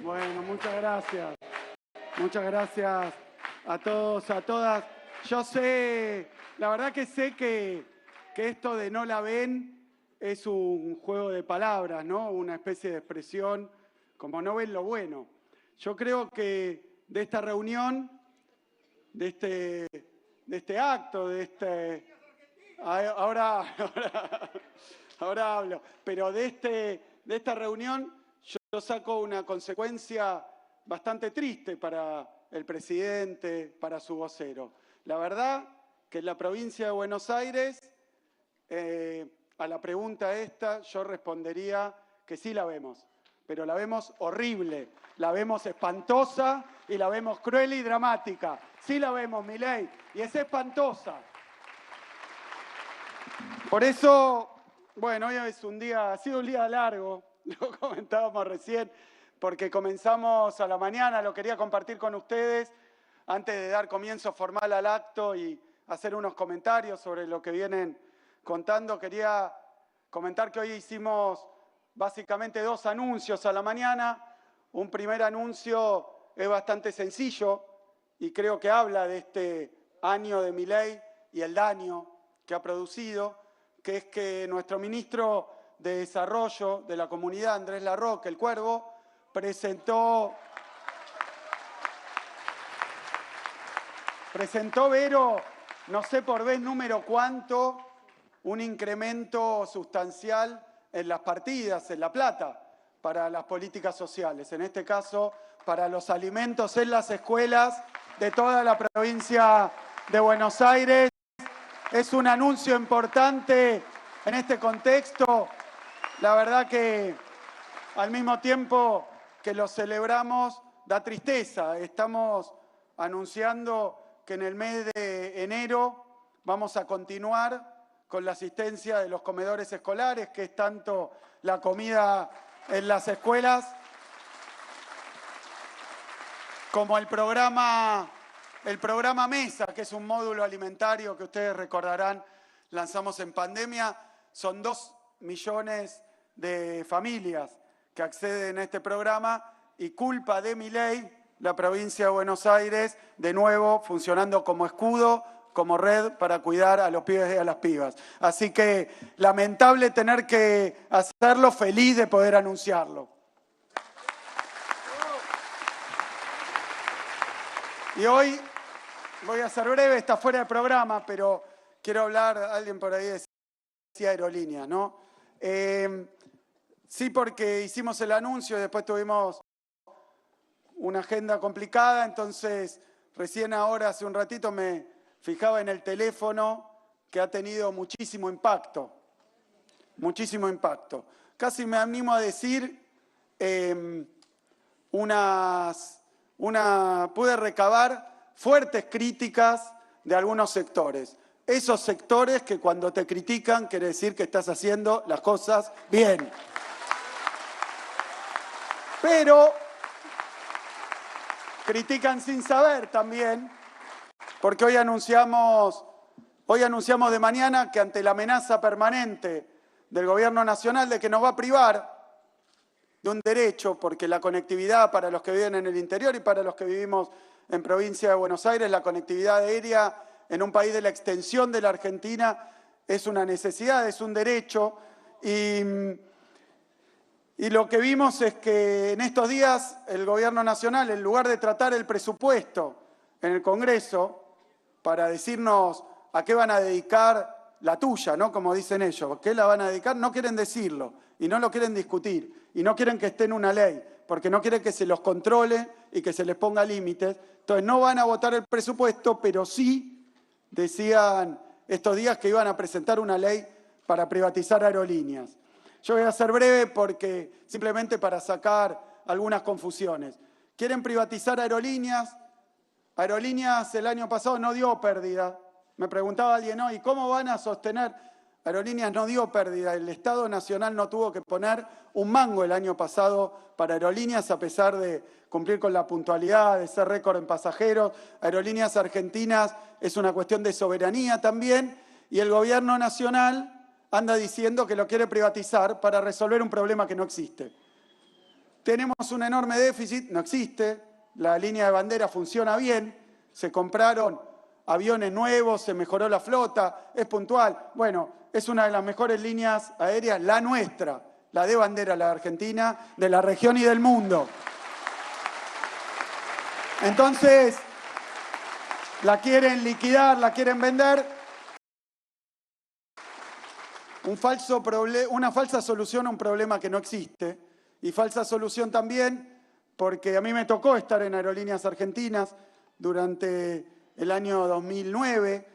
Bueno, muchas gracias. Muchas gracias a todos, a todas. Yo sé, la verdad que sé que esto de no la ven es un juego de palabras, ¿no? Una especie de expresión, como no ven lo bueno. Yo creo que de esta reunión, de este acto, ahora hablo, pero de esta reunión yo saco una consecuencia bastante triste para el presidente, para su vocero. La verdad que en la provincia de Buenos Aires, a la pregunta esta, yo respondería que sí la vemos, pero la vemos horrible, la vemos espantosa y la vemos cruel y dramática. Sí la vemos, Milei, y es espantosa. Por eso, bueno, hoy ha sido un día largo, lo comentábamos recién, porque comenzamos a la mañana, lo quería compartir con ustedes antes de dar comienzo formal al acto y hacer unos comentarios sobre lo que vienen contando. Quería comentar que hoy hicimos básicamente 2 anuncios a la mañana. Un primer anuncio es bastante sencillo y creo que habla de este año de Milei y el daño que ha producido, que es que nuestro ministro de Desarrollo de la Comunidad, Andrés Larroque, el Cuervo, presentó, Vero, no sé por vez número cuánto, un incremento sustancial en las partidas, en la plata, para las políticas sociales. En este caso, para los alimentos en las escuelas de toda la provincia de Buenos Aires. Es un anuncio importante en este contexto. La verdad que al mismo tiempo que lo celebramos, da tristeza. Estamos anunciando que en el mes de enero vamos a continuar con la asistencia de los comedores escolares, que es tanto la comida en las escuelas como el programa Mesa, que es un módulo alimentario que ustedes recordarán, lanzamos en pandemia. Son 2 millones de familias que acceden a este programa y culpa de Milei, la provincia de Buenos Aires, de nuevo funcionando como escudo, como red para cuidar a los pibes y a las pibas. Así que lamentable tener que hacerlo, feliz de poder anunciarlo. Y hoy voy a ser breve, está fuera de programa, pero quiero hablar, alguien por ahí decía aerolíneas, ¿no? Sí, porque hicimos el anuncio y después tuvimos una agenda complicada, entonces recién ahora, hace un ratito, me fijaba en el teléfono que ha tenido muchísimo impacto. Muchísimo impacto. Casi me animo a decir, pude recabar fuertes críticas de algunos sectores. Esos sectores que cuando te critican quiere decir que estás haciendo las cosas bien. Pero critican sin saber también, porque hoy anunciamos de mañana que ante la amenaza permanente del Gobierno Nacional de que nos va a privar de un derecho, porque la conectividad para los que viven en el interior y para los que vivimos en provincia de Buenos Aires, la conectividad aérea en un país de la extensión de la Argentina es una necesidad, es un derecho. Y lo que vimos es que en estos días el Gobierno Nacional, en lugar de tratar el presupuesto en el Congreso para decirnos a qué van a dedicar la tuya, ¿no? Como dicen ellos, ¿qué la van a dedicar? No quieren decirlo y no lo quieren discutir y no quieren que esté en una ley porque no quieren que se los controle y que se les ponga límites. Entonces no van a votar el presupuesto, pero sí decían estos días que iban a presentar una ley para privatizar aerolíneas. Yo voy a ser breve porque simplemente para sacar algunas confusiones. Quieren privatizar aerolíneas. Aerolíneas el año pasado no dio pérdida. Me preguntaba alguien hoy, ¿cómo van a sostener? Aerolíneas no dio pérdida. El Estado Nacional no tuvo que poner un mango el año pasado para aerolíneas a pesar de cumplir con la puntualidad, de ser récord en pasajeros. Aerolíneas Argentinas es una cuestión de soberanía también y el Gobierno Nacional anda diciendo que lo quiere privatizar para resolver un problema que no existe. Tenemos un enorme déficit, no existe, la línea de bandera funciona bien, se compraron aviones nuevos, se mejoró la flota, es puntual. Bueno, es una de las mejores líneas aéreas, la nuestra, la de bandera, la de Argentina, de la región y del mundo. Entonces, la quieren liquidar, la quieren vender. Una falsa solución a un problema que no existe. Y falsa solución también porque a mí me tocó estar en Aerolíneas Argentinas durante el año 2009,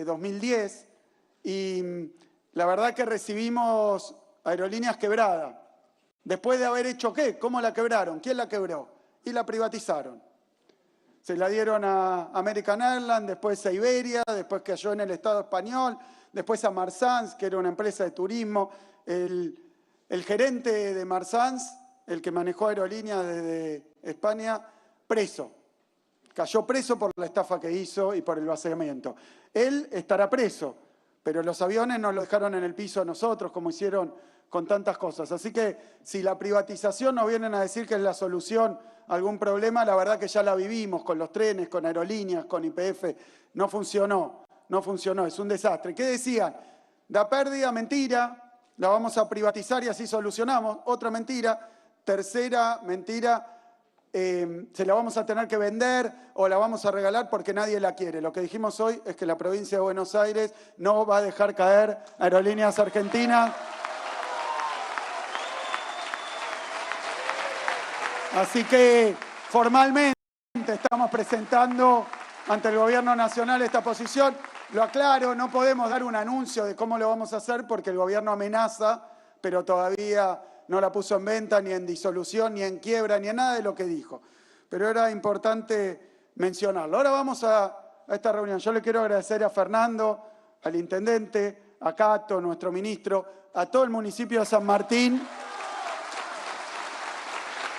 2010, y la verdad que recibimos aerolíneas quebradas. Después de haber hecho ¿qué? ¿Cómo la quebraron? ¿Quién la quebró? Y la privatizaron. Se la dieron a American Airlines, después a Iberia, después cayó en el Estado español, después a Marsans, que era una empresa de turismo. El gerente de Marsans, el que manejó aerolíneas desde España, preso. Cayó preso por la estafa que hizo y por el vaciamiento. Él estará preso, pero los aviones nos lo dejaron en el piso a nosotros, como hicieron con tantas cosas. Así que si la privatización nos vienen a decir que es la solución a algún problema, la verdad que ya la vivimos con los trenes, con aerolíneas, con YPF. No funcionó, es un desastre. ¿Qué decían? Da pérdida, mentira. La vamos a privatizar y así solucionamos. Otra mentira. Tercera mentira, se la vamos a tener que vender o la vamos a regalar porque nadie la quiere. Lo que dijimos hoy es que la provincia de Buenos Aires no va a dejar caer Aerolíneas Argentinas. Así que formalmente estamos presentando ante el Gobierno Nacional esta posición. Lo aclaro, no podemos dar un anuncio de cómo lo vamos a hacer porque el Gobierno amenaza, pero todavía no la puso en venta, ni en disolución, ni en quiebra, ni en nada de lo que dijo. Pero era importante mencionarlo. Ahora vamos a esta reunión. Yo le quiero agradecer a Fernando, al intendente, a Cato, nuestro ministro, a todo el municipio de San Martín,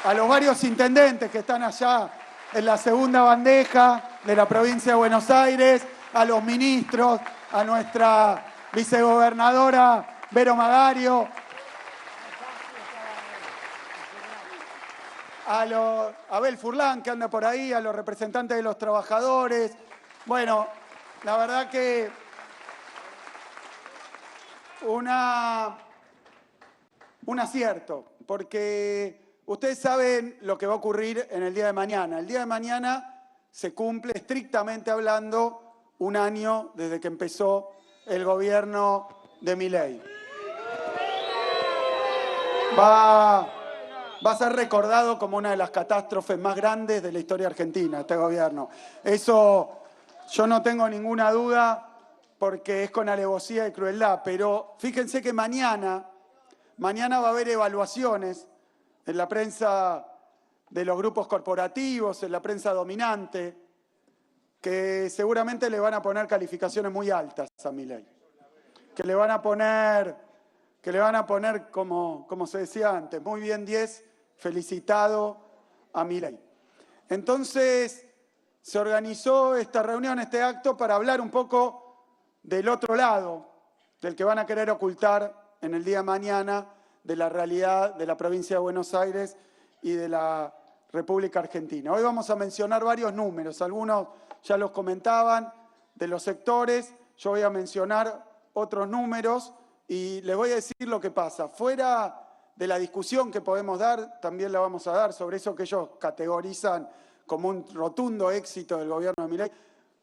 a los varios intendentes que están allá en la segunda bandeja de la provincia de Buenos Aires, a los ministros, a nuestra vicegobernadora Vero Magario, a Abel Furlan, que anda por ahí, a los representantes de los trabajadores. Bueno, la verdad que un acierto, porque ustedes saben lo que va a ocurrir en el día de mañana. El día de mañana se cumple, estrictamente hablando, un año desde que empezó el gobierno de Milei. Va a ser recordado como una de las catástrofes más grandes de la historia argentina, este gobierno. Eso yo no tengo ninguna duda porque es con alevosía y crueldad, pero fíjense que mañana va a haber evaluaciones en la prensa de los grupos corporativos, en la prensa dominante, que seguramente le van a poner calificaciones muy altas a Milei, que le van a poner como se decía antes, muy bien 10, felicitado a Milei. Entonces se organizó esta reunión, este acto, para hablar un poco del otro lado, del que van a querer ocultar en el día de mañana, de la realidad de la provincia de Buenos Aires y de la República Argentina. Hoy vamos a mencionar varios números, algunos ya los comentaban, de los sectores. Yo voy a mencionar otros números y les voy a decir lo que pasa. Fuera de la discusión que podemos dar, también la vamos a dar sobre eso que ellos categorizan como un rotundo éxito del gobierno de Milei.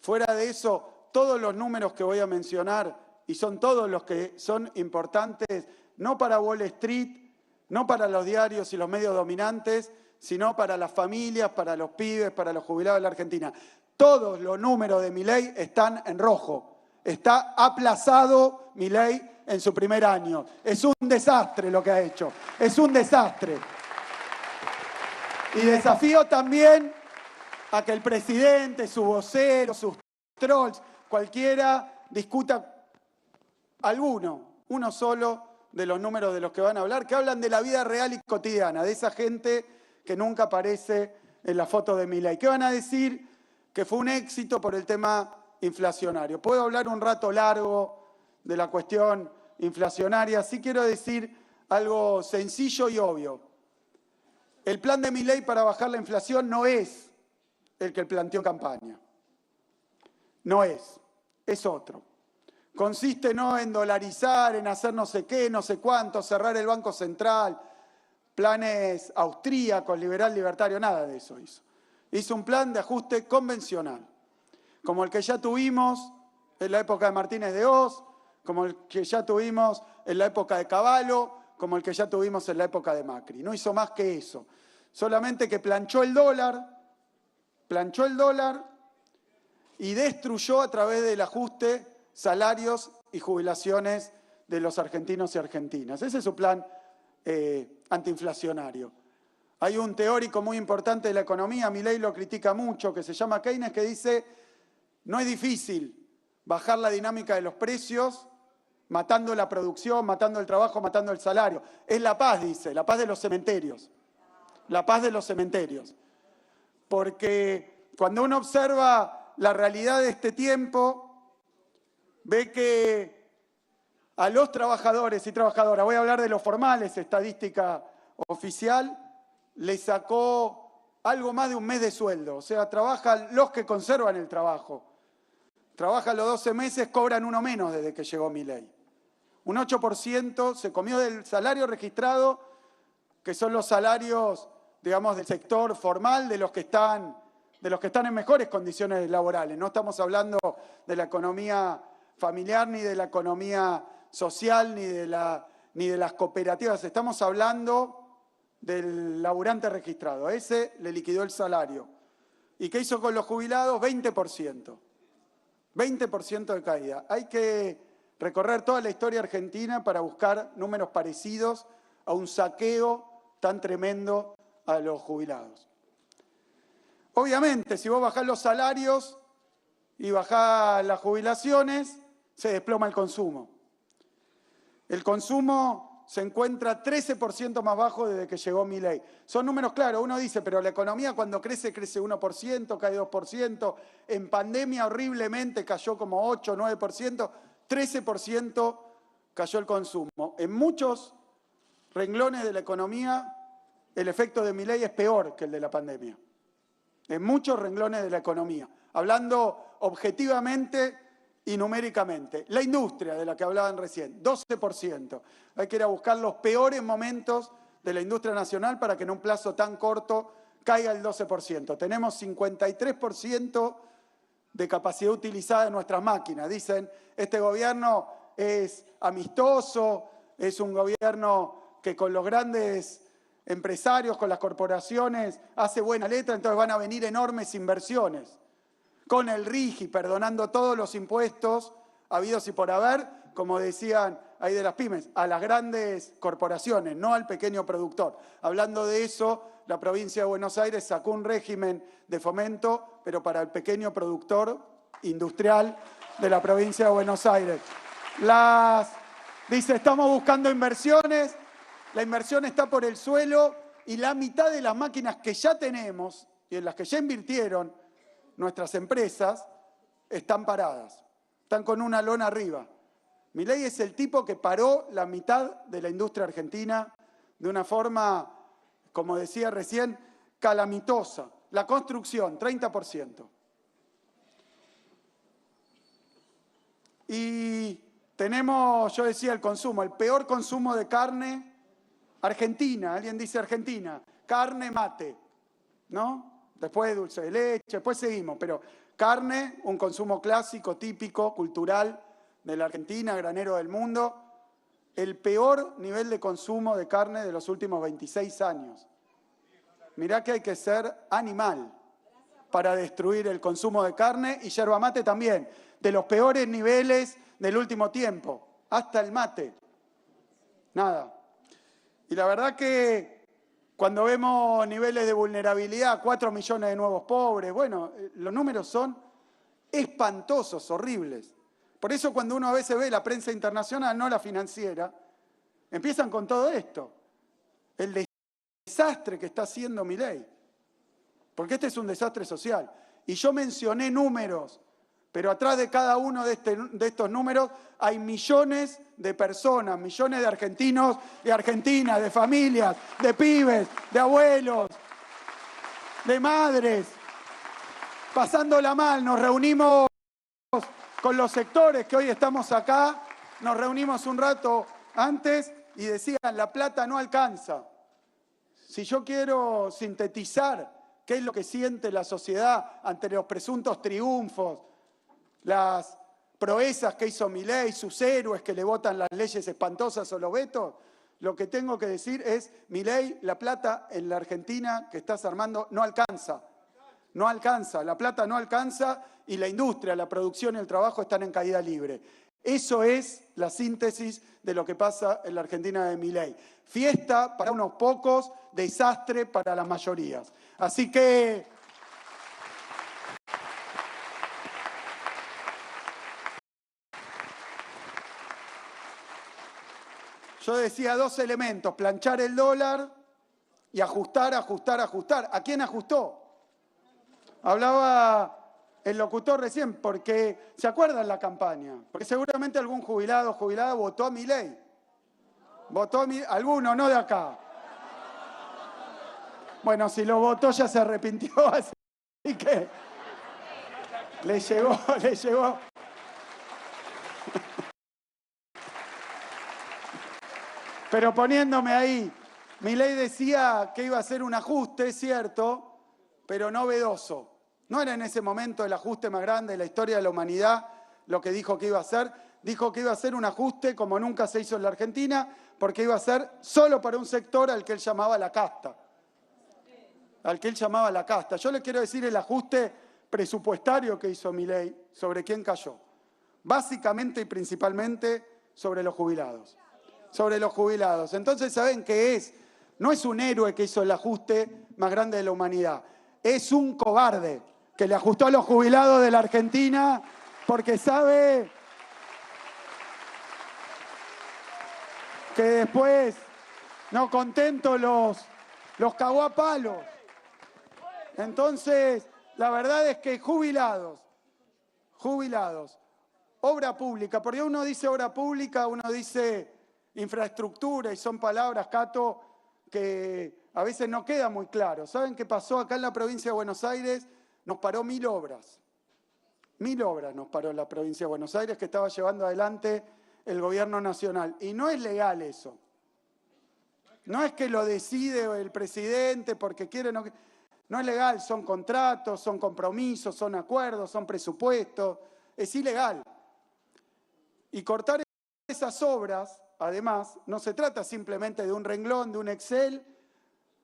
Fuera de eso, todos los números que voy a mencionar, y son todos los que son importantes, no para Wall Street, no para los diarios y los medios dominantes, sino para las familias, para los pibes, para los jubilados de la Argentina. Todos los números de Milei están en rojo. Está aplazado Milei en su primer año. Es un desastre lo que ha hecho. Es un desastre. Y desafío también a que el presidente, su vocero, sus trolls, cualquiera, discuta uno solo de los números de los que van a hablar, que hablan de la vida real y cotidiana, de esa gente que nunca aparece en la foto de Milei. ¿Qué van a decir? Que fue un éxito por el tema inflacionario. Puedo hablar un rato largo de la cuestión inflacionaria. Sí quiero decir algo sencillo y obvio. El plan de Milei para bajar la inflación no es el que planteó en campaña. No es otro. Consiste no en dolarizar, en hacer no sé qué, no sé cuánto, cerrar el Banco Central, planes austríacos, liberal, libertario, nada de eso hizo. Hizo un plan de ajuste convencional, como el que ya tuvimos en la época de Martínez de Hoz, como el que ya tuvimos en la época de Cavallo, como el que ya tuvimos en la época de Macri. No hizo más que eso. Solamente que planchó el dólar y destruyó a través del ajuste salarios y jubilaciones de los argentinos y argentinas. Ese es su plan antiinflacionario. Hay un teórico muy importante de la economía, Milei lo critica mucho, que se llama Keynes, que dice: no es difícil bajar la dinámica de los precios matando la producción, matando el trabajo, matando el salario. Es la paz, dice, la paz de los cementerios. La paz de los cementerios. Porque cuando uno observa la realidad de este tiempo, ve que a los trabajadores y trabajadoras, voy a hablar de los formales, estadística oficial, les sacó algo más de un mes de sueldo. O sea, trabajan los que conservan el trabajo. Trabajan los 12 meses, cobran uno menos desde que llegó Milei. Un 8% se comió del salario registrado, que son los salarios, digamos, del sector formal, de los que están en mejores condiciones laborales. No estamos hablando de la economía familiar, ni de la economía social, ni de las cooperativas. Estamos hablando del laburante registrado. A ese le liquidó el salario. ¿Y qué hizo con los jubilados? 20%. 20% de caída. Hay que recorrer toda la historia argentina para buscar números parecidos a un saqueo tan tremendo a los jubilados. Obviamente, si vos bajás los salarios y bajás las jubilaciones, se desploma el consumo. El consumo se encuentra 13% más bajo desde que llegó Milei. Son números claros, uno dice, pero la economía cuando crece 1%, cae 2%, en pandemia horriblemente cayó como 8, 9%, 13% cayó el consumo. En muchos renglones de la economía, el efecto de Milei es peor que el de la pandemia. En muchos renglones de la economía, hablando objetivamente y numéricamente. La industria de la que hablaban recién, 12%. Hay que ir a buscar los peores momentos de la industria nacional para que en un plazo tan corto caiga el 12%. Tenemos 53% de capacidad utilizada de nuestras máquinas. Dicen, este gobierno es amistoso, es un gobierno que con los grandes empresarios, con las corporaciones, hace buena letra, entonces van a venir enormes inversiones. Con el RIGI, perdonando todos los impuestos habidos y por haber, como decían ahí de las pymes, a las grandes corporaciones, no al pequeño productor. Hablando de eso, la provincia de Buenos Aires sacó un régimen de fomento, pero para el pequeño productor industrial de la provincia de Buenos Aires. Dice, estamos buscando inversiones, la inversión está por el suelo y la mitad de las máquinas que ya tenemos y en las que ya invirtieron nuestras empresas están paradas, están con una lona arriba. Milei es el tipo que paró la mitad de la industria argentina de una forma, como decía recién, calamitosa. La construcción, 30%. Y tenemos, yo decía, el consumo, el peor consumo de carne. Argentina, alguien dice Argentina, carne, mate, ¿no? Después dulce de leche, después seguimos, pero carne, un consumo clásico, típico, cultural de la Argentina, granero del mundo, el peor nivel de consumo de carne de los últimos 26 años. Mirá que hay que ser animal para destruir el consumo de carne y yerba mate también, de los peores niveles del último tiempo, hasta el mate. Nada. Y la verdad que cuando vemos niveles de vulnerabilidad, 4 millones de nuevos pobres, bueno, los números son espantosos, horribles. Por eso cuando uno a veces ve la prensa internacional, no la financiera, empiezan con todo esto. El desastre que está haciendo Milei. Porque este es un desastre social. Y yo mencioné números Pero atrás de cada uno de estos números hay millones de personas, millones de argentinos y argentinas, de familias, de pibes, de abuelos, de madres, pasándola mal. Nos reunimos con los sectores que hoy estamos acá, nos reunimos un rato antes y decían, la plata no alcanza. Si yo quiero sintetizar qué es lo que siente la sociedad ante los presuntos triunfos, las proezas que hizo Milei, sus héroes que le votan las leyes espantosas o los vetos, lo que tengo que decir es, Milei, la plata en la Argentina que estás armando no alcanza. No alcanza, la plata no alcanza y la industria, la producción y el trabajo están en caída libre. Eso es la síntesis de lo que pasa en la Argentina de Milei. Fiesta para unos pocos, desastre para las mayorías. Así que yo decía dos elementos, planchar el dólar y ajustar, ajustar, ajustar. ¿A quién ajustó? Hablaba el locutor recién, porque ¿se acuerdan la campaña? Porque seguramente algún jubilado o jubilada votó a Milei. Votó a Milei, alguno, no de acá. Bueno, si lo votó ya se arrepintió, así que le llegó. Pero poniéndome ahí, Milei decía que iba a hacer un ajuste, es cierto, pero novedoso. No era en ese momento el ajuste más grande de la historia de la humanidad lo que dijo que iba a hacer. Dijo que iba a hacer un ajuste como nunca se hizo en la Argentina, porque iba a ser solo para un sector al que él llamaba la casta. Al que él llamaba la casta. Yo le quiero decir el ajuste presupuestario que hizo Milei, ¿sobre quién cayó? Básicamente y principalmente sobre los jubilados. Sobre los jubilados. Entonces, ¿saben qué es? No es un héroe que hizo el ajuste más grande de la humanidad. Es un cobarde que le ajustó a los jubilados de la Argentina porque sabe que después, no contentos, los cagó a palos. Entonces, la verdad es que jubilados, obra pública, porque uno dice obra pública, uno dice infraestructura y son palabras, Cato, que a veces no queda muy claro. ¿Saben qué pasó acá en la provincia de Buenos Aires? Nos paró 1000 obras. 1000 obras nos paró en la provincia de Buenos Aires que estaba llevando adelante el gobierno nacional. Y no es legal eso. No es que lo decide el presidente porque quiere... No es legal, son contratos, son compromisos, son acuerdos, son presupuestos. Es ilegal. Y cortar esas obras, además, no se trata simplemente de un renglón, de un Excel,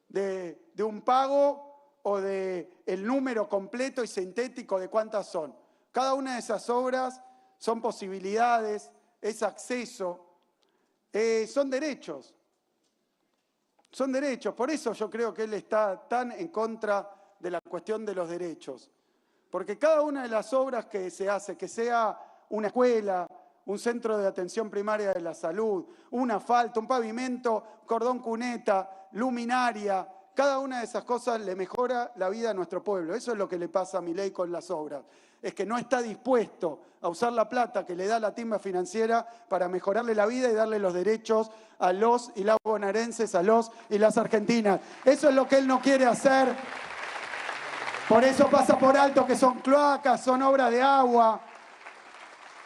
de un pago o de el número completo y sintético de cuántas son. Cada una de esas obras son posibilidades, es acceso, son derechos. Son derechos. Por eso yo creo que él está tan en contra de la cuestión de los derechos. Porque cada una de las obras que se hace, que sea una escuela, un centro de atención primaria de la salud, un asfalto, un pavimento, cordón cuneta, luminaria, cada una de esas cosas le mejora la vida a nuestro pueblo. Eso es lo que le pasa a Milei con las obras. Es que no está dispuesto a usar la plata que le da la timba financiera para mejorarle la vida y darle los derechos a los y las bonaerenses, a los y las argentinas. Eso es lo que él no quiere hacer. Por eso pasa por alto que son cloacas, son obras de agua.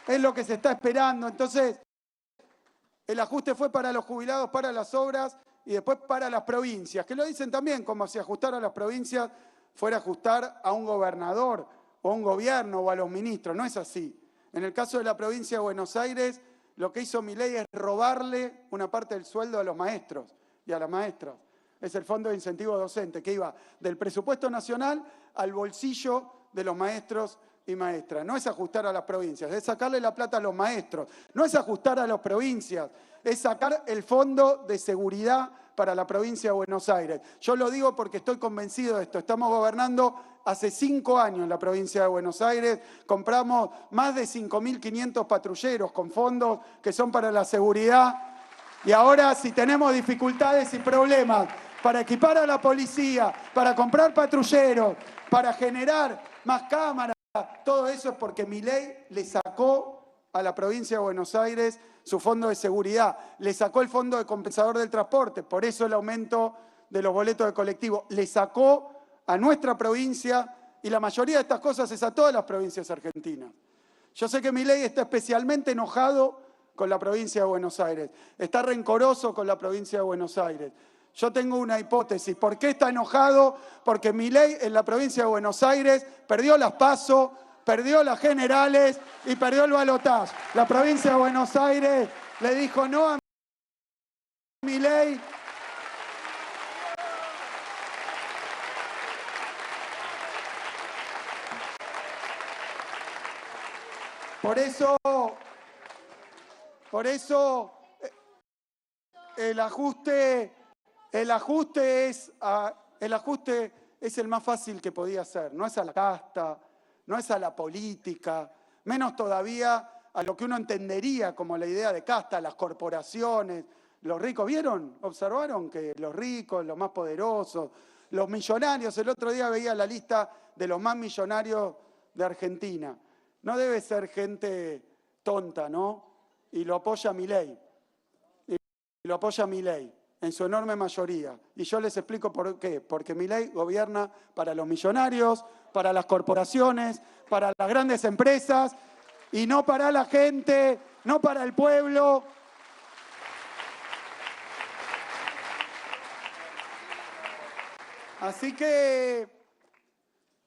Es lo que se está esperando. Entonces, el ajuste fue para los jubilados, para las obras y después para las provincias, que lo dicen también, como si ajustar a las provincias fuera ajustar a un gobernador o a un gobierno o a los ministros. No es así. En el caso de la provincia de Buenos Aires, lo que hizo Milei es robarle una parte del sueldo a los maestros y a las maestras. Es el Fondo de Incentivo Docente, que iba del presupuesto nacional al bolsillo de los maestros y maestras. No es ajustar a las provincias, es sacarle la plata a los maestros. No es ajustar a las provincias, es sacar el Fondo de Seguridad para la provincia de Buenos Aires. Yo lo digo porque estoy convencido de esto. Estamos gobernando hace 5 años en la provincia de Buenos Aires. Compramos más de 5.500 patrulleros con fondos que son para la seguridad. Y ahora, si tenemos dificultades y problemas para equipar a la policía, para comprar patrulleros, para generar más cámaras, todo eso es porque Milei le sacó a la provincia de Buenos Aires su fondo de seguridad, le sacó el fondo de compensador del transporte, por eso el aumento de los boletos de colectivo, le sacó a nuestra provincia, y la mayoría de estas cosas es a todas las provincias argentinas. Yo sé que Milei está especialmente enojado con la provincia de Buenos Aires, está rencoroso con la provincia de Buenos Aires. Yo tengo una hipótesis. ¿Por qué está enojado? Porque Milei en la provincia de Buenos Aires perdió las PASO, perdió las generales y perdió el balotaje. La provincia de Buenos Aires le dijo no a Milei. Por eso el ajuste es el más fácil que podía ser. No es a la casta, no es a la política, menos todavía a lo que uno entendería como la idea de casta, las corporaciones, los ricos. ¿Vieron? ¿Observaron que los ricos, los más poderosos, los millonarios? El otro día veía la lista de los más millonarios de Argentina. No debe ser gente tonta, ¿no? Y lo apoya Milei. Y lo apoya Milei en su enorme mayoría. Y yo les explico por qué. Porque Milei gobierna para los millonarios, para las corporaciones, para las grandes empresas, y no para la gente, no para el pueblo. Así que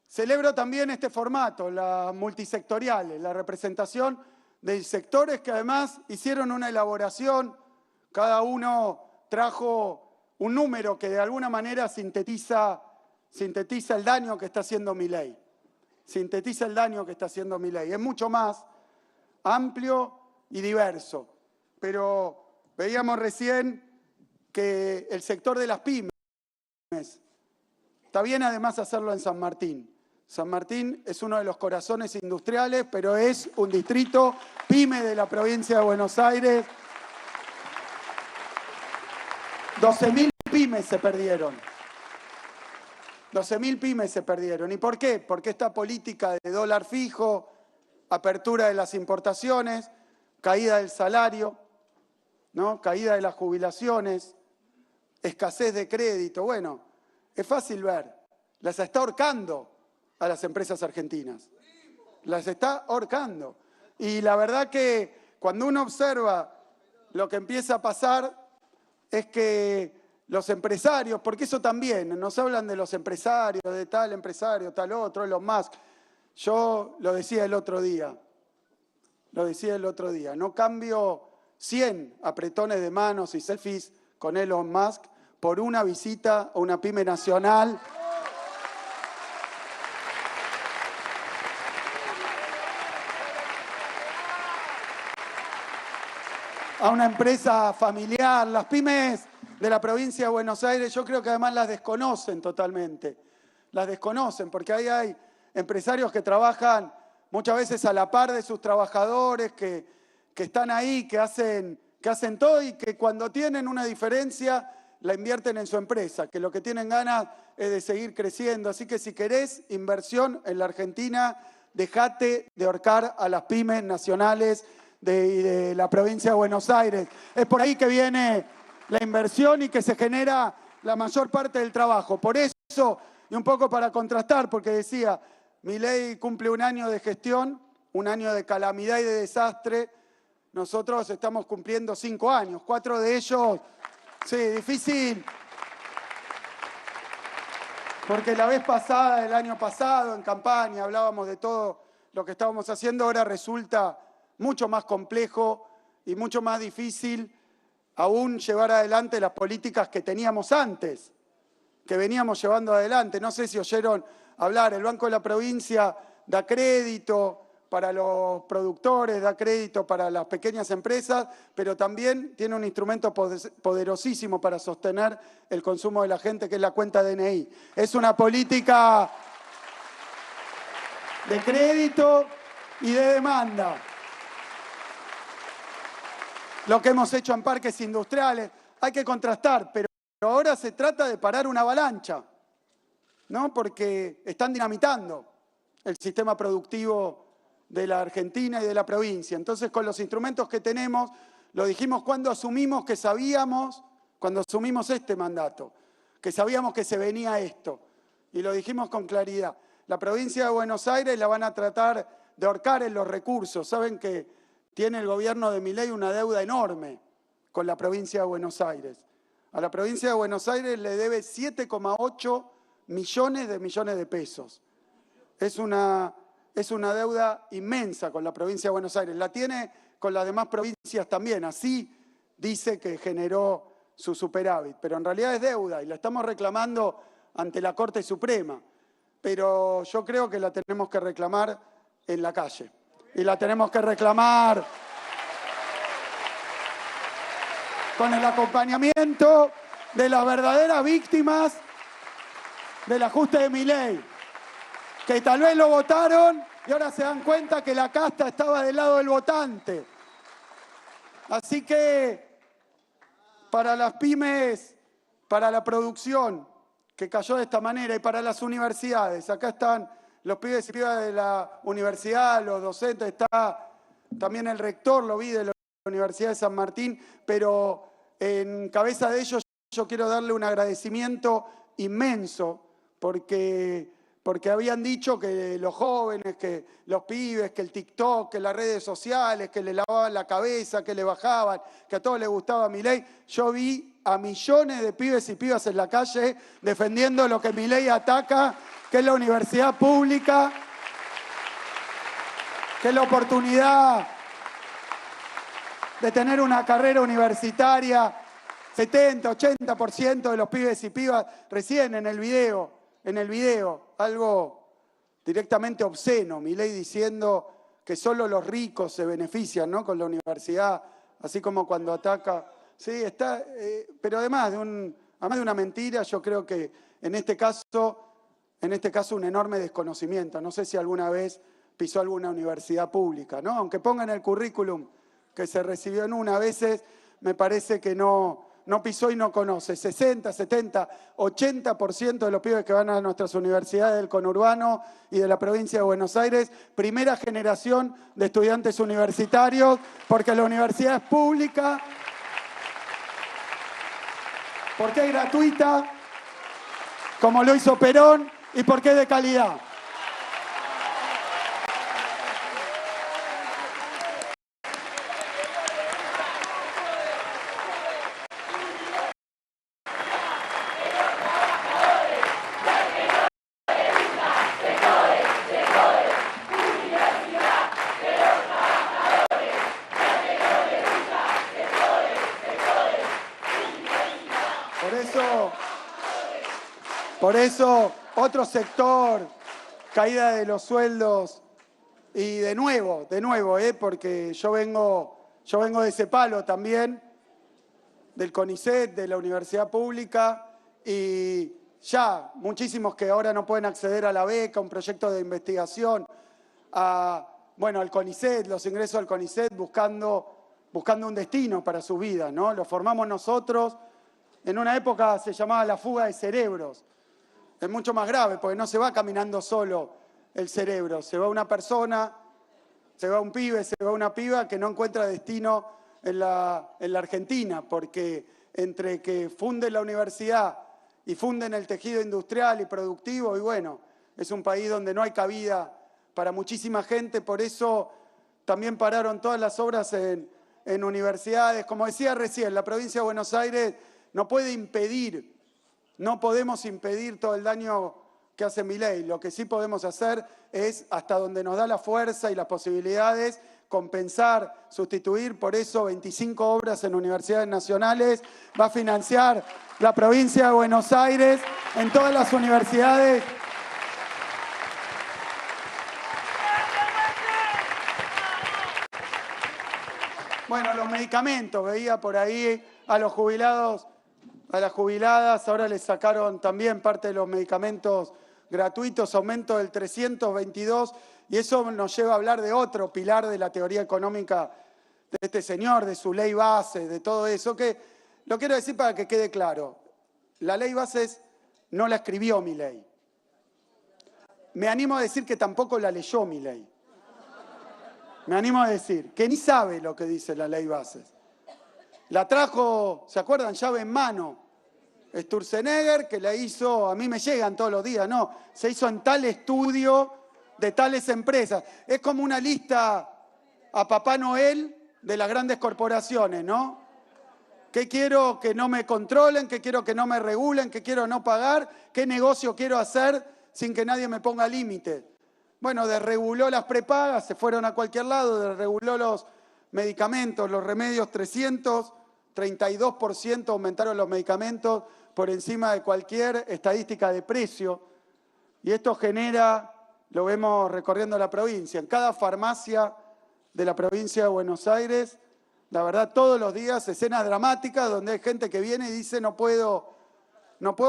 celebro también este formato, las multisectoriales, la representación de sectores que además hicieron una elaboración, cada uno trajo un número que de alguna manera sintetiza el daño que está haciendo Milei. Sintetiza el daño que está haciendo Milei. Es mucho más amplio y diverso. Pero veíamos recién que el sector de las pymes, está bien además hacerlo en San Martín. San Martín es uno de los corazones industriales, pero es un distrito pyme de la provincia de Buenos Aires. 12.000 pymes se perdieron. 12.000 pymes se perdieron. ¿Y por qué? Porque esta política de dólar fijo, apertura de las importaciones, caída del salario, ¿no? Caída de las jubilaciones, escasez de crédito. Bueno, es fácil ver. Las está ahorcando a las empresas argentinas. Las está ahorcando. Y la verdad que cuando uno observa lo que empieza a pasar es que los empresarios, porque eso también, nos hablan de los empresarios, de tal empresario, tal otro, Elon Musk. Yo lo decía el otro día, no cambio 100 apretones de manos y selfies con Elon Musk por una visita a una pyme nacional. A una empresa familiar. Las pymes de la provincia de Buenos Aires yo creo que además las desconocen totalmente. Las desconocen porque ahí hay empresarios que trabajan muchas veces a la par de sus trabajadores, que están ahí, que hacen todo y que cuando tienen una diferencia la invierten en su empresa, que lo que tienen ganas es de seguir creciendo. Así que si querés inversión en la Argentina, dejate de ahorcar a las pymes nacionales de la provincia de Buenos Aires. Es por ahí que viene la inversión y que se genera la mayor parte del trabajo. Por eso, y un poco para contrastar, porque decía, Milei cumple un año de gestión, un año de calamidad y de desastre. Nosotros estamos cumpliendo 5 años, 4 de ellos, sí, difícil. Porque la vez pasada, el año pasado, en campaña, hablábamos de todo lo que estábamos haciendo, ahora resulta mucho más complejo y mucho más difícil aún llevar adelante las políticas que teníamos antes, que veníamos llevando adelante. No sé si oyeron hablar, el Banco de la Provincia da crédito para los productores, da crédito para las pequeñas empresas, pero también tiene un instrumento poderosísimo para sostener el consumo de la gente, que es la cuenta DNI. Es una política de crédito y de demanda. Lo que hemos hecho en parques industriales, hay que contrastar, pero ahora se trata de parar una avalancha, ¿no? Porque están dinamitando el sistema productivo de la Argentina y de la provincia. Entonces, con los instrumentos que tenemos, lo dijimos cuando asumimos que sabíamos, cuando asumimos este mandato, que sabíamos que se venía esto. Y lo dijimos con claridad. La provincia de Buenos Aires la van a tratar de ahorcar en los recursos. Saben que tiene el gobierno de Milei una deuda enorme con la provincia de Buenos Aires. A la provincia de Buenos Aires le debe 7,8 millones de pesos. Es una deuda inmensa con la provincia de Buenos Aires. La tiene con las demás provincias también. Así dice que generó su superávit. Pero en realidad es deuda y la estamos reclamando ante la Corte Suprema. Pero yo creo que la tenemos que reclamar en la calle. Y la tenemos que reclamar con el acompañamiento de las verdaderas víctimas del ajuste de Milei, que tal vez lo votaron y ahora se dan cuenta que la casta estaba del lado del votante. Así que para las pymes, para la producción que cayó de esta manera y para las universidades, acá están los pibes y pibas de la universidad, los docentes, está también el rector, lo vi, de la Universidad de San Martín, pero en cabeza de ellos yo quiero darle un agradecimiento inmenso porque habían dicho que los jóvenes, que los pibes, que el TikTok, que las redes sociales, que le lavaban la cabeza, que le bajaban, que a todos les gustaba Milei. Yo vi a millones de pibes y pibas en la calle defendiendo lo que Milei ataca, que es la universidad pública, que es la oportunidad de tener una carrera universitaria. 70-80% de los pibes y pibas recién en el video, algo directamente obsceno, Milei diciendo que solo los ricos se benefician, ¿no?, con la universidad, así como cuando ataca. Sí, está, pero además de una mentira, yo creo que en este caso un enorme desconocimiento. No sé si alguna vez pisó alguna universidad pública, ¿no? Aunque ponga en el currículum que se recibió en una, a veces me parece que no pisó y no conoce. 60, 70, 80% de los pibes que van a nuestras universidades del conurbano y de la provincia de Buenos Aires, primera generación de estudiantes universitarios, porque la universidad es pública, porque es gratuita, como lo hizo Perón, y porque es de calidad. Por eso, otro sector, caída de los sueldos, y de nuevo, porque yo vengo de ese palo también, del CONICET, de la universidad pública, y ya muchísimos que ahora no pueden acceder a la beca, un proyecto de investigación, al CONICET, los ingresos al CONICET buscando un destino para sus vidas, ¿no? Lo formamos nosotros. En una época se llamaba la fuga de cerebros. Es mucho más grave porque no se va caminando solo el cerebro. Se va una persona, se va un pibe, se va una piba que no encuentra destino en la Argentina, porque entre que funden la universidad y funden el tejido industrial y productivo, y bueno, es un país donde no hay cabida para muchísima gente. Por eso también pararon todas las obras en universidades. Como decía recién, la provincia de Buenos Aires no puede impedir, no podemos impedir todo el daño que hace Milei. Lo que sí podemos hacer es, hasta donde nos da la fuerza y las posibilidades, compensar, sustituir. Por eso 25 obras en universidades nacionales va a financiar la provincia de Buenos Aires en todas las universidades. Bueno, los medicamentos, veía por ahí a los jubilados, a las jubiladas, ahora les sacaron también parte de los medicamentos gratuitos, aumento del 322, y eso nos lleva a hablar de otro pilar de la teoría económica de este señor, de su ley base, de todo eso, que lo quiero decir para que quede claro. La ley bases no la escribió Milei. me animo a decir que tampoco la leyó Milei. Me animo a decir que ni sabe lo que dice la ley bases. La trajo, ¿se acuerdan? Llave en mano. Sturzenegger, que la hizo, a mí me llegan todos los días, no, se hizo en tal estudio de tales empresas. Es como una lista a Papá Noel de las grandes corporaciones, ¿no? ¿Qué quiero que no me controlen? ¿Qué quiero que no me regulen? ¿Qué quiero no pagar? ¿Qué negocio quiero hacer sin que nadie me ponga límite? Bueno, desreguló las prepagas, se fueron a cualquier lado, desreguló los medicamentos, los remedios 332% aumentaron los medicamentos por encima de cualquier estadística de precio. Y esto genera, lo vemos recorriendo la provincia, en cada farmacia de la provincia de Buenos Aires, la verdad, todos los días escenas dramáticas donde hay gente que viene y dice no puedo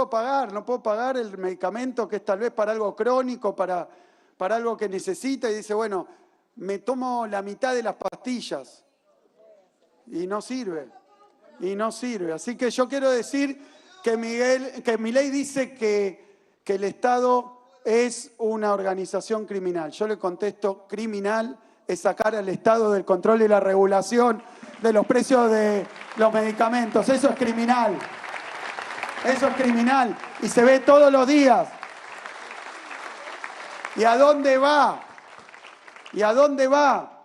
pagar el medicamento que es tal vez para algo crónico, para algo que necesita, y dice, bueno, me tomo la mitad de las pastillas y no sirve. Así que yo quiero decir que Milei dice que el Estado es una organización criminal. Yo le contesto, criminal es sacar al Estado del control y la regulación de los precios de los medicamentos. Eso es criminal. Eso es criminal. Y se ve todos los días. ¿Y a dónde va? ¿Y a dónde va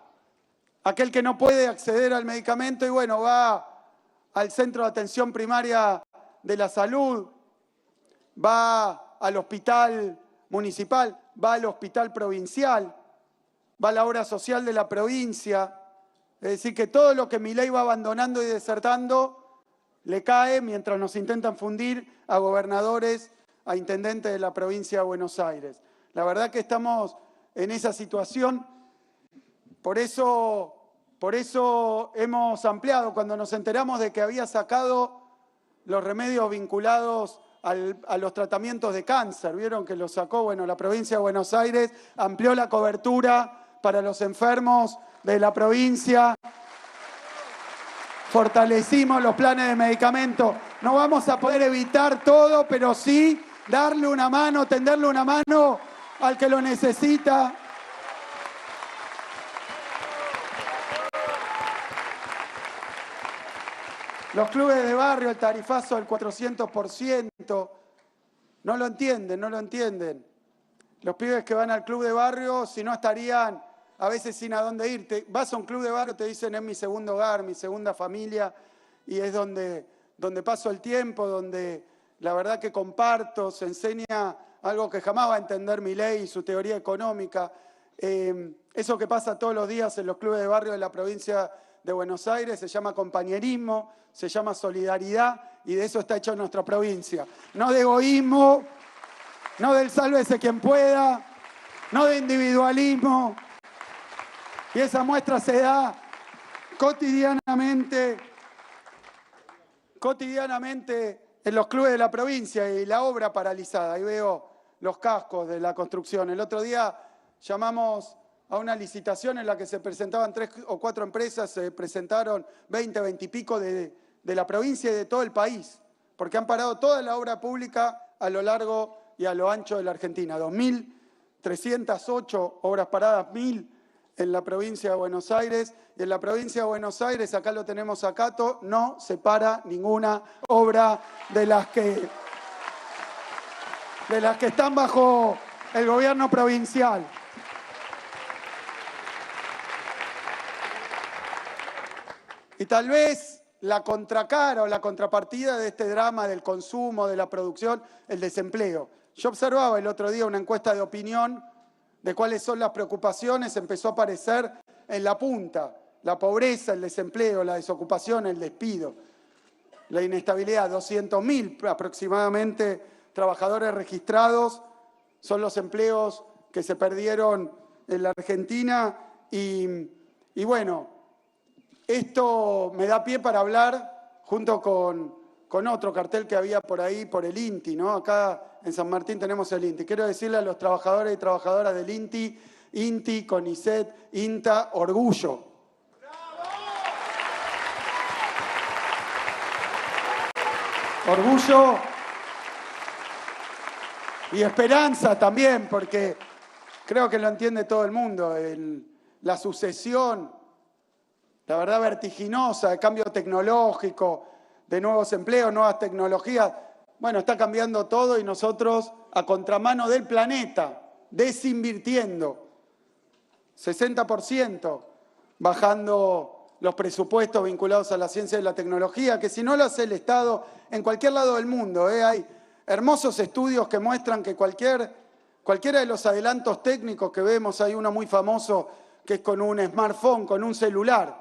aquel que no puede acceder al medicamento? Y bueno, va al centro de atención primaria de la salud, va al hospital municipal, va al hospital provincial, va a la obra social de la provincia. Es decir, que todo lo que Milei va abandonando y desertando le cae mientras nos intentan fundir a gobernadores, a intendentes de la provincia de Buenos Aires. La verdad que estamos en esa situación, por eso hemos ampliado, cuando nos enteramos de que había sacado los remedios vinculados a los tratamientos de cáncer, vieron que los sacó, bueno, la provincia de Buenos Aires amplió la cobertura para los enfermos de la provincia, fortalecimos los planes de medicamentos. No vamos a poder evitar todo, pero sí darle una mano, tenderle una mano al que lo necesita. Los clubes de barrio, el tarifazo del 400%, no lo entienden. Los pibes que van al club de barrio, si no estarían a veces sin a dónde ir. Vas a un club de barrio, te dicen es mi segundo hogar, mi segunda familia, y es donde paso el tiempo, donde la verdad que comparto, se enseña algo que jamás va a entender Milei y su teoría económica. Eso que pasa todos los días en los clubes de barrio de la provincia de Buenos Aires se llama compañerismo, se llama solidaridad, y de eso está hecha nuestra provincia. No de egoísmo, no del sálvese quien pueda, no de individualismo. Y esa muestra se da cotidianamente en los clubes de la provincia, y la obra paralizada. Ahí veo los cascos de la construcción. El otro día llamamos a una licitación en la que se presentaban 3 o 4 empresas, se presentaron 20 y pico de la provincia y de todo el país, porque han parado toda la obra pública a lo largo y a lo ancho de la Argentina. 2.308 obras paradas, 1.000 en la provincia de Buenos Aires. Y en la provincia de Buenos Aires, acá lo tenemos a Cato, no se para ninguna obra de las que están bajo el gobierno provincial. Y tal vez la contracara o la contrapartida de este drama del consumo, de la producción, el desempleo. Yo observaba el otro día una encuesta de opinión de cuáles son las preocupaciones, empezó a aparecer en la punta: la pobreza, el desempleo, la desocupación, el despido, la inestabilidad. 200.000 aproximadamente trabajadores registrados son los empleos que se perdieron en la Argentina. Y bueno, esto me da pie para hablar junto con otro cartel que había por ahí, por el INTI, ¿no? Acá en San Martín tenemos el INTI. Quiero decirle a los trabajadores y trabajadoras del INTI, CONICET, INTA, orgullo. Orgullo y esperanza también, porque Creo que lo entiende todo el mundo. La sucesión, la verdad, vertiginosa de cambio tecnológico, de nuevos empleos, nuevas tecnologías. Bueno, está cambiando todo y nosotros, a contramano del planeta, desinvirtiendo 60%, bajando los presupuestos vinculados a la ciencia y la tecnología, que si no lo hace el Estado en cualquier lado del mundo, hay hermosos estudios que muestran que cualquiera de los adelantos técnicos que vemos, hay uno muy famoso que es con un smartphone, con un celular,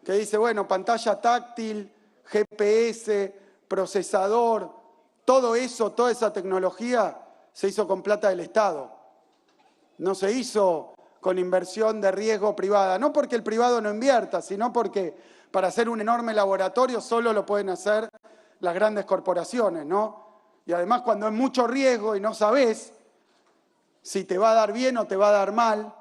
que dice, bueno, pantalla táctil, GPS, procesador, todo eso, toda esa tecnología se hizo con plata del Estado. No se hizo con inversión de riesgo privada, no porque el privado no invierta, sino porque para hacer un enorme laboratorio solo lo pueden hacer las grandes corporaciones, ¿no? Y además cuando es mucho riesgo y no sabés si te va a dar bien o te va a dar mal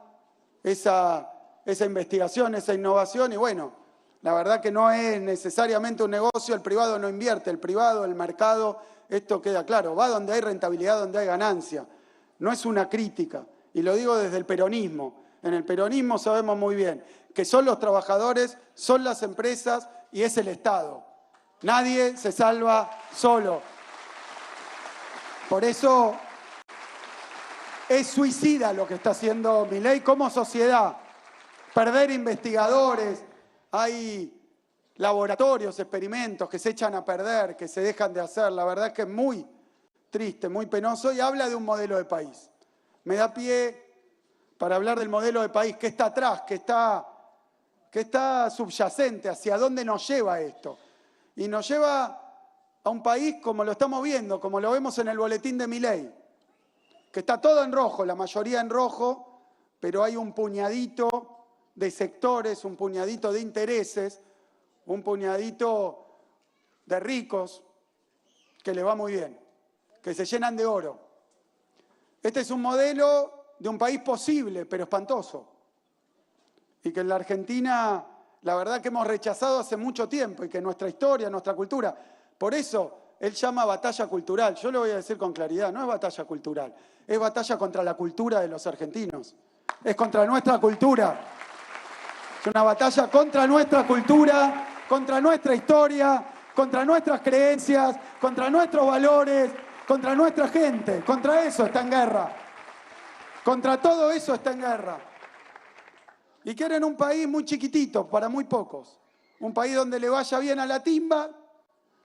esa investigación, esa innovación, y bueno, la verdad que no es necesariamente un negocio, el privado no invierte, el privado, el mercado, esto queda claro, va donde hay rentabilidad, donde hay ganancia, no es una crítica, y lo digo desde el peronismo. En el peronismo sabemos muy bien que son los trabajadores, son las empresas y es el Estado. Nadie se salva solo. Por eso es suicida lo que está haciendo Milei como sociedad. Perder investigadores, hay laboratorios, experimentos que se echan a perder, que se dejan de hacer. La verdad es que es muy triste, muy penoso y habla de un modelo de país. Me da pie para hablar del modelo de país que está atrás, que está subyacente, hacia dónde nos lleva esto. Y nos lleva a un país como lo estamos viendo, como lo vemos en el boletín de Milei, que está todo en rojo, la mayoría en rojo, pero hay un puñadito de sectores, un puñadito de intereses, un puñadito de ricos que le va muy bien, que se llenan de oro. Este es un modelo de un país posible, pero espantoso. Y que en la Argentina, la verdad que hemos rechazado hace mucho tiempo y que nuestra historia, nuestra cultura, por eso él llama batalla cultural. Yo lo voy a decir con claridad, no es batalla cultural, es batalla contra la cultura de los argentinos. Es contra nuestra cultura. Es una batalla contra nuestra cultura, contra nuestra historia, contra nuestras creencias, contra nuestros valores, contra nuestra gente. Contra eso está en guerra. Contra todo eso está en guerra. Y quieren un país muy chiquitito, para muy pocos. Un país donde le vaya bien a la timba,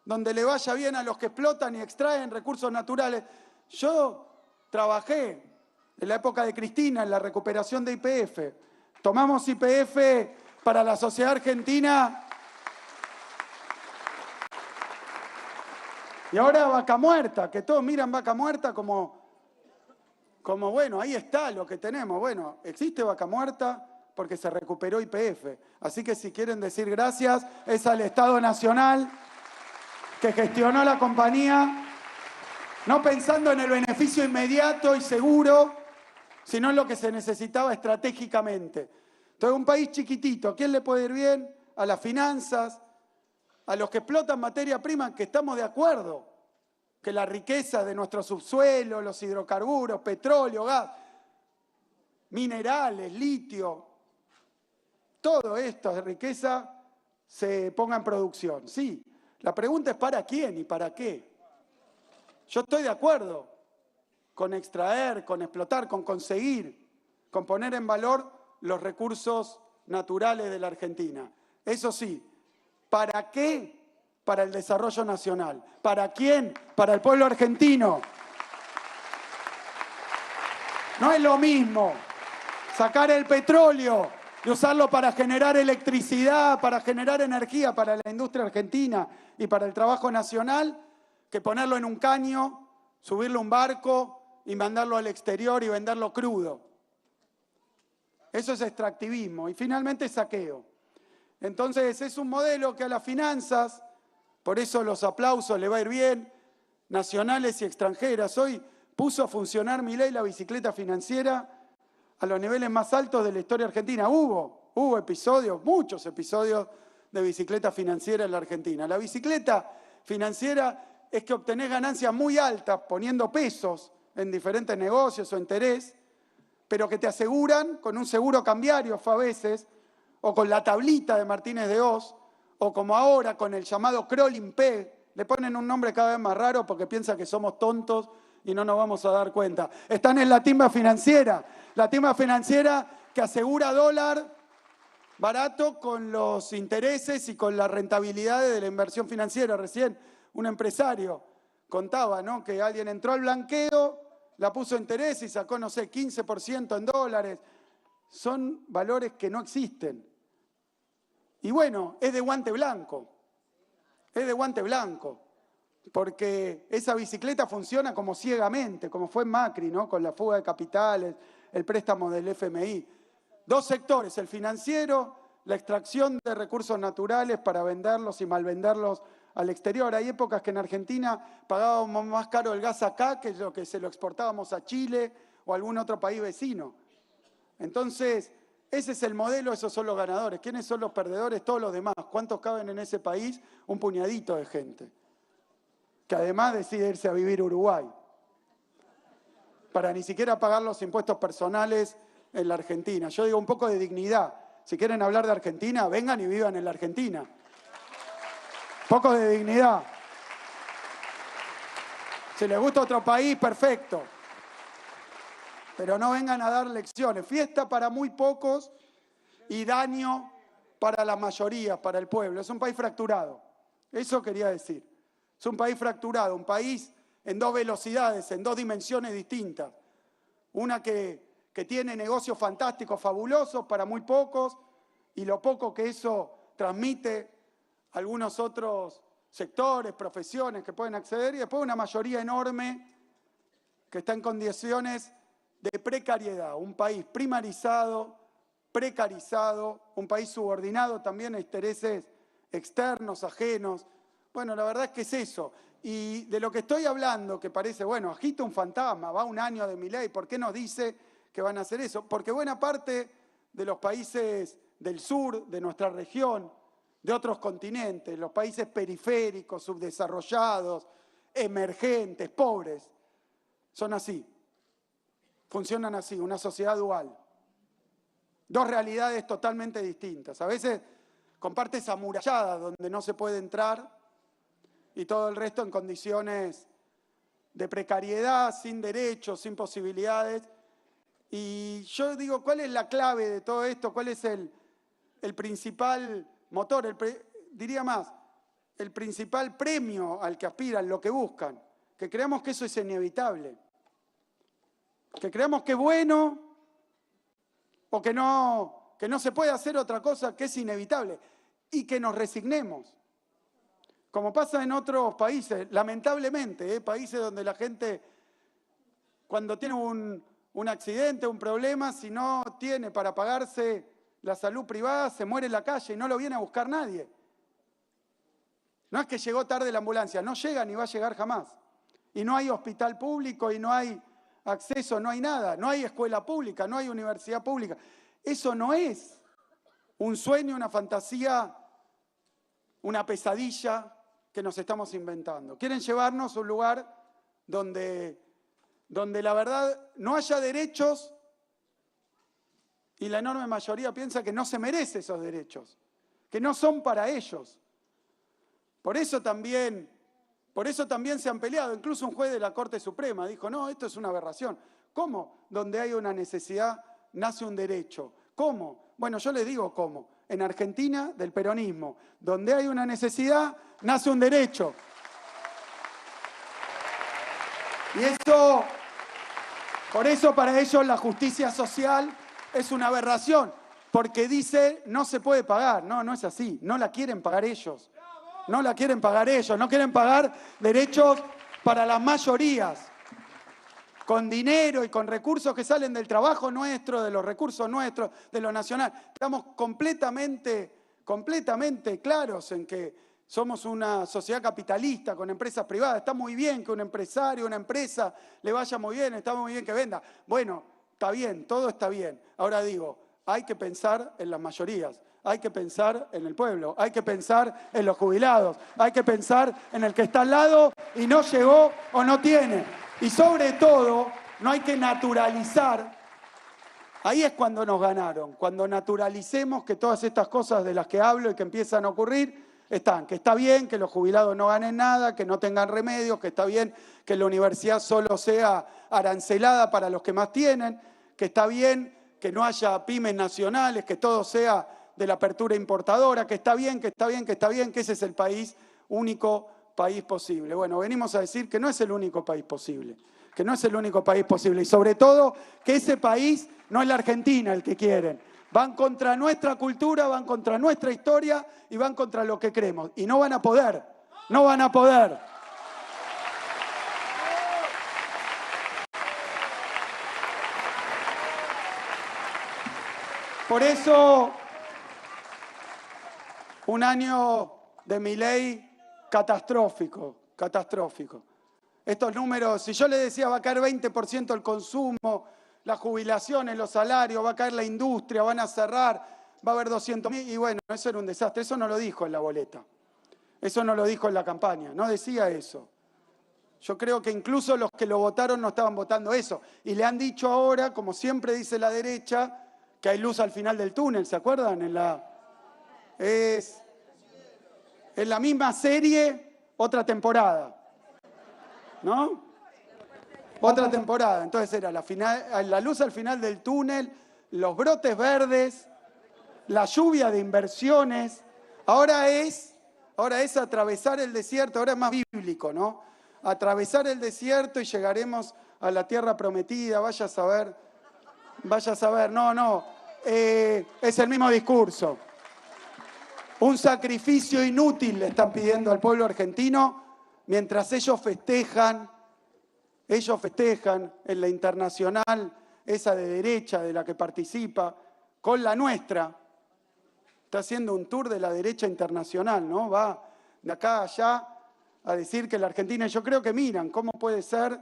donde le vaya bien a los que explotan y extraen recursos naturales. Yo trabajé en la época de Cristina en la recuperación de YPF. Tomamos YPF para la sociedad argentina. Y ahora Vaca Muerta, que todos miran Vaca Muerta como bueno, ahí está lo que tenemos. Bueno, existe Vaca Muerta porque se recuperó YPF. Así que si quieren decir gracias, es al Estado Nacional que gestionó la compañía, no pensando en el beneficio inmediato y seguro, sino en lo que se necesitaba estratégicamente. Entonces, un país chiquitito, ¿a quién le puede ir bien? A las finanzas, a los que explotan materia prima, que estamos de acuerdo, que la riqueza de nuestro subsuelo, los hidrocarburos, petróleo, gas, minerales, litio, todo esto de riqueza se ponga en producción. Sí, la pregunta es ¿para quién y para qué? Yo estoy de acuerdo con extraer, con explotar, con conseguir, con poner en valor los recursos naturales de la Argentina. Eso sí, ¿para qué? Para el desarrollo nacional. ¿Para quién? Para el pueblo argentino. No es lo mismo sacar el petróleo y usarlo para generar electricidad, para generar energía para la industria argentina y para el trabajo nacional, que ponerlo en un caño, subirlo a un barco y mandarlo al exterior y venderlo crudo. Eso es extractivismo y finalmente saqueo. Entonces es un modelo que a las finanzas, por eso los aplausos, le va a ir bien, nacionales y extranjeras. Hoy puso a funcionar Milei la bicicleta financiera a los niveles más altos de la historia argentina. Hubo episodios, muchos episodios de bicicleta financiera en la Argentina. La bicicleta financiera es que obtenés ganancias muy altas poniendo pesos en diferentes negocios o interés, pero que te aseguran con un seguro cambiario, fue a veces, o con la tablita de Martínez de Hoz, o como ahora con el llamado crawling peg, le ponen un nombre cada vez más raro porque piensan que somos tontos y no nos vamos a dar cuenta. Están en la timba financiera que asegura dólar barato con los intereses y con las rentabilidades de la inversión financiera. Recién un empresario contaba, ¿no?, que alguien entró al blanqueo, la puso interés y sacó, no sé, 15% en dólares. Son valores que no existen. Y bueno, es de guante blanco. Es de guante blanco. Porque esa bicicleta funciona como ciegamente, como fue en Macri, ¿no?, con la fuga de capitales, el préstamo del FMI. Dos sectores, el financiero, la extracción de recursos naturales para venderlos y malvenderlos al exterior. Hay épocas que en Argentina pagábamos más caro el gas acá que lo que se lo exportábamos a Chile o a algún otro país vecino. Entonces, ese es el modelo, esos son los ganadores. ¿Quiénes son los perdedores? Todos los demás. ¿Cuántos caben en ese país? Un puñadito de gente, que además decide irse a vivir a Uruguay, para ni siquiera pagar los impuestos personales en la Argentina. Yo digo, un poco de dignidad. Si quieren hablar de Argentina, vengan y vivan en la Argentina. Poco de dignidad. Si les gusta otro país, perfecto. Pero no vengan a dar lecciones. Fiesta para muy pocos y daño para la mayoría, para el pueblo. Es un país fracturado. Eso quería decir. Es un país fracturado, un país en dos velocidades, en dos dimensiones distintas. Una que tiene negocios fantásticos, fabulosos para muy pocos, y lo poco que eso transmite a algunos otros sectores, profesiones que pueden acceder, y después una mayoría enorme que está en condiciones de precariedad. Un país primarizado, precarizado, un país subordinado también a intereses externos, ajenos. Bueno, la verdad es que es eso. Y de lo que estoy hablando, que parece, bueno, agita un fantasma, va un año de Milei, ¿por qué nos dice que van a hacer eso? Porque buena parte de los países del sur, de nuestra región, de otros continentes, los países periféricos, subdesarrollados, emergentes, pobres, son así. Funcionan así, una sociedad dual. Dos realidades totalmente distintas. A veces con partes amuralladas donde no se puede entrar y todo el resto en condiciones de precariedad, sin derechos, sin posibilidades. Y yo digo, ¿cuál es la clave de todo esto? ¿Cuál es el principal motor? Diría más, el principal premio al que aspiran, lo que buscan. Que creamos que eso es inevitable. Que creamos que es bueno o que no se puede hacer otra cosa, que es inevitable. Y que nos resignemos. Como pasa en otros países, lamentablemente, países donde la gente, cuando tiene un accidente, un problema, si no tiene para pagarse la salud privada, se muere en la calle y no lo viene a buscar nadie. No es que llegó tarde la ambulancia, no llega ni va a llegar jamás. Y no hay hospital público y no hay acceso, no hay nada, no hay escuela pública, no hay universidad pública. Eso no es un sueño, una fantasía, una pesadilla que nos estamos inventando. Quieren llevarnos a un lugar donde la verdad no haya derechos y la enorme mayoría piensa que no se merece esos derechos, que no son para ellos. Por eso también se han peleado. Incluso un juez de la Corte Suprema dijo, no, esto es una aberración. ¿Cómo? Donde hay una necesidad, nace un derecho. ¿Cómo? Bueno, yo les digo cómo. En Argentina, del peronismo. Donde hay una necesidad, nace un derecho. Y eso, por eso para ellos la justicia social es una aberración. Porque dice, no se puede pagar. No, no es así. No la quieren pagar ellos. No la quieren pagar ellos. No quieren pagar derechos para las mayorías. Con dinero y con recursos que salen del trabajo nuestro, de los recursos nuestros, de lo nacional. Estamos completamente claros en que somos una sociedad capitalista con empresas privadas. Está muy bien que un empresario, una empresa le vaya muy bien, está muy bien que venda. Bueno, está bien, todo está bien. Ahora digo, hay que pensar en las mayorías. Hay que pensar en el pueblo, hay que pensar en los jubilados, hay que pensar en el que está al lado y no llegó o no tiene. Y sobre todo, no hay que naturalizar Ahí es cuando nos ganaron, cuando naturalicemos que todas estas cosas de las que hablo y que empiezan a ocurrir están, que está bien que los jubilados no ganen nada, que no tengan remedios, que está bien que la universidad solo sea arancelada para los que más tienen, que está bien que no haya pymes nacionales, que todo sea de la apertura importadora, que está bien, que está bien, que está bien, que ese es el país, único país posible. Bueno, venimos a decir que no es el único país posible, que no es el único país posible y sobre todo que ese país no es la Argentina el que quieren. Van contra nuestra cultura, van contra nuestra historia y van contra lo que creemos. Y no van a poder, no van a poder. Por eso, un año de Milei catastrófico, catastrófico. Estos números, si yo le decía va a caer 20% el consumo, las jubilaciones, los salarios, va a caer la industria, van a cerrar, va a haber 200.000, y bueno, eso era un desastre. Eso no lo dijo en la boleta, eso no lo dijo en la campaña, no decía eso. Yo creo que incluso los que lo votaron no estaban votando eso. Y le han dicho ahora, como siempre dice la derecha, que hay luz al final del túnel, ¿se acuerdan? Es la misma serie, otra temporada, ¿no? Otra temporada. Entonces era la luz al final del túnel, los brotes verdes, la lluvia de inversiones. Ahora es atravesar el desierto, ahora es más bíblico, ¿no? Atravesar el desierto y llegaremos a la tierra prometida, vaya a saber, no, es el mismo discurso. Un sacrificio inútil le están pidiendo al pueblo argentino mientras ellos festejan en la internacional, esa de derecha de la que participa, con la nuestra. Está haciendo un tour de la derecha internacional, ¿no? Va de acá a allá a decir que la Argentina, yo creo que miran, ¿cómo puede ser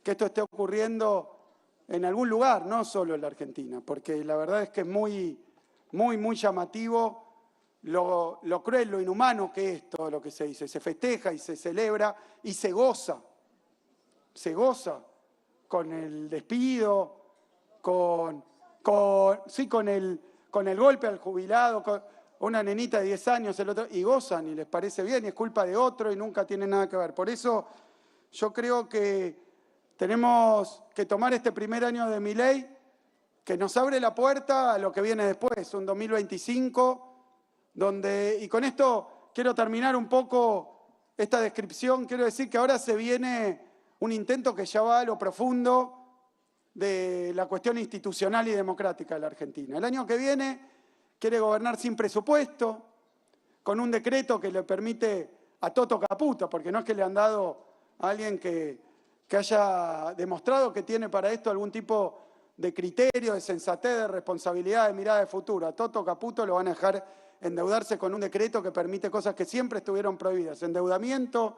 que esto esté ocurriendo en algún lugar, no solo en la Argentina? Porque la verdad es que es muy, muy, muy llamativo lo cruel, lo inhumano que es todo lo que se dice. Se festeja y se celebra y se goza con el despido, con el golpe al jubilado, con una nenita de 10 años, el otro, y gozan y les parece bien y es culpa de otro y nunca tiene nada que ver. Por eso yo creo que tenemos que tomar este primer año de Milei, que nos abre la puerta a lo que viene después, un 2025, y con esto quiero terminar un poco esta descripción, quiero decir que ahora se viene un intento que ya va a lo profundo de la cuestión institucional y democrática de la Argentina. El año que viene quiere gobernar sin presupuesto, con un decreto que le permite a Toto Caputo, porque no es que le han dado a alguien que haya demostrado que tiene para esto algún tipo de criterio, de sensatez, de responsabilidad, de mirada de futuro. A Toto Caputo lo van a dejar endeudarse con un decreto que permite cosas que siempre estuvieron prohibidas. Endeudamiento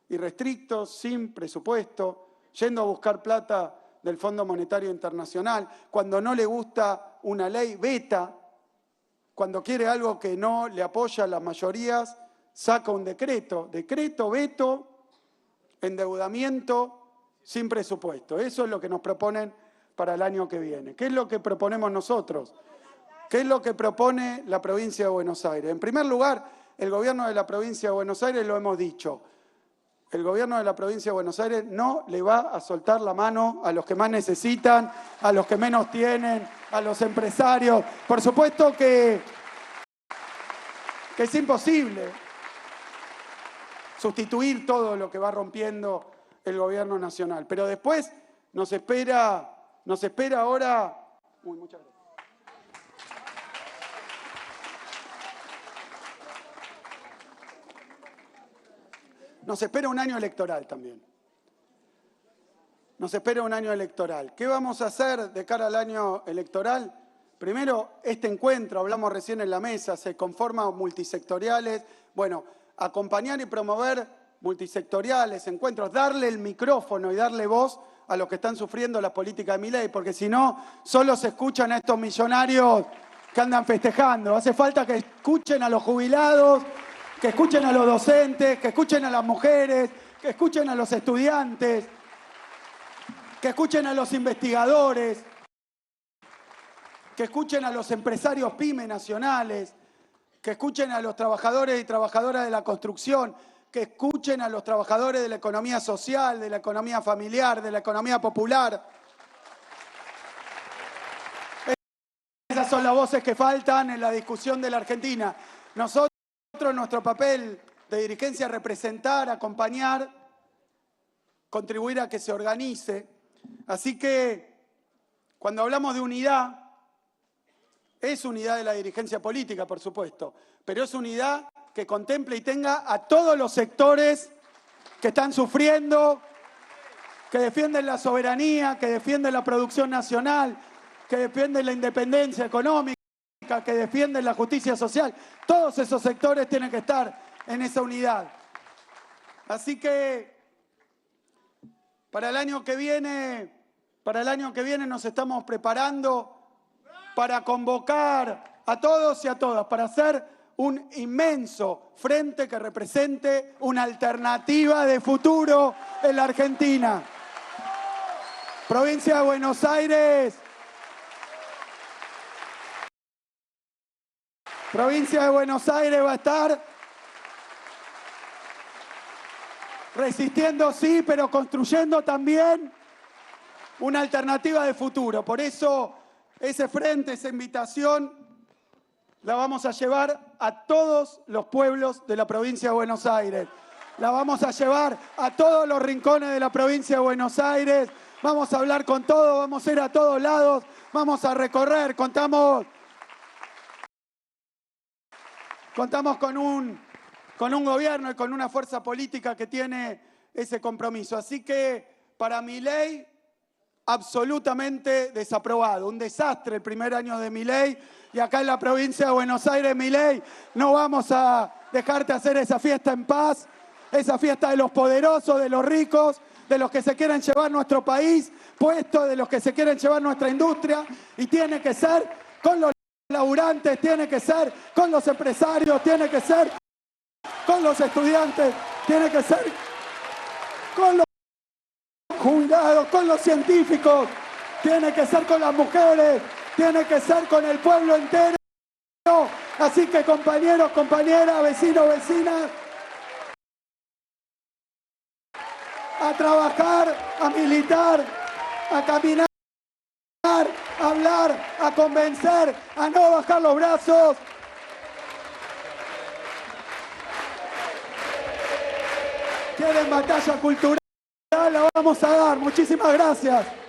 irrestricto, sin presupuesto, yendo a buscar plata del Fondo Monetario Internacional. Cuando no le gusta una ley, veta. Cuando quiere algo que no le apoya a las mayorías, saca un decreto. Decreto, veto, endeudamiento, sin presupuesto. Eso es lo que nos proponen para el año que viene. ¿Qué es lo que proponemos nosotros? ¿Qué es lo que propone la provincia de Buenos Aires? En primer lugar, el gobierno de la provincia de Buenos Aires, lo hemos dicho, el gobierno de la provincia de Buenos Aires no le va a soltar la mano a los que más necesitan, a los que menos tienen, a los empresarios. Por supuesto que es imposible sustituir todo lo que va rompiendo el gobierno nacional. Pero después nos espera ahora... muchas gracias. Nos espera un año electoral también. Nos espera un año electoral. ¿Qué vamos a hacer de cara al año electoral? Primero, este encuentro, hablamos recién en la mesa, se conforman multisectoriales. Bueno, acompañar y promover multisectoriales, encuentros, darle el micrófono y darle voz a los que están sufriendo las políticas de Milei, porque si no, solo se escuchan a estos millonarios que andan festejando. Hace falta que escuchen a los jubilados, que escuchen a los docentes, que escuchen a las mujeres, que escuchen a los estudiantes, que escuchen a los investigadores, que escuchen a los empresarios pyme nacionales, que escuchen a los trabajadores y trabajadoras de la construcción, que escuchen a los trabajadores de la economía social, de la economía familiar, de la economía popular. Esas son las voces que faltan en la discusión de la Argentina. Nosotros, nuestro papel de dirigencia es representar, acompañar, contribuir a que se organice. Así que, cuando hablamos de unidad, es unidad de la dirigencia política, por supuesto, pero es unidad que contemple y tenga a todos los sectores que están sufriendo, que defienden la soberanía, que defienden la producción nacional, que defienden la independencia económica, que defienden la justicia social. Todos esos sectores tienen que estar en esa unidad. Así que para el año que viene nos estamos preparando para convocar a todos y a todas, para hacer un inmenso frente que represente una alternativa de futuro en la Argentina. Provincia de Buenos Aires. Provincia de Buenos Aires va a estar resistiendo, sí, pero construyendo también una alternativa de futuro. Por eso, ese frente, esa invitación, la vamos a llevar a todos los pueblos de la provincia de Buenos Aires. La vamos a llevar a todos los rincones de la provincia de Buenos Aires. Vamos a hablar con todos, vamos a ir a todos lados, vamos a recorrer. Contamos con un gobierno y con una fuerza política que tiene ese compromiso. Así que, para Milei, absolutamente desaprobado. Un desastre el primer año de Milei. Y acá en la provincia de Buenos Aires, Milei, no vamos a dejarte hacer esa fiesta en paz, esa fiesta de los poderosos, de los ricos, de los que se quieren llevar nuestro país puesto, de los que se quieren llevar nuestra industria. Y tiene que ser con los laburantes, tiene que ser con los empresarios, tiene que ser con los estudiantes, tiene que ser con los jubilados, con los científicos, tiene que ser con las mujeres, tiene que ser con el pueblo entero. Así que, compañeros, compañeras, vecinos, vecinas, a trabajar, a militar, a caminar, a hablar, a convencer, a no bajar los brazos. ¿Quieren batalla cultural? La vamos a dar. Muchísimas gracias.